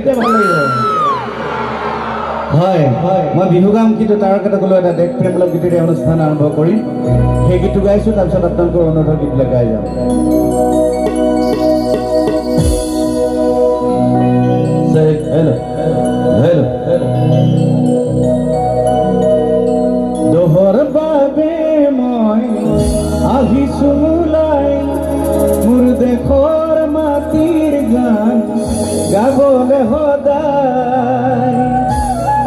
তেতিয়া ভাল লাগিব হয় মই বিহু গাম কিন্তু তাৰ কথা ক'লো এটা দেশ প্ৰেমমূলক গীতেৰে অনুষ্ঠান আৰম্ভ কৰিম সেই গীতটো গাইছোঁ তাৰপিছত আপোনালোকৰ অনুৰোধৰ গীতবিলাক গাই যাম হেল্ল'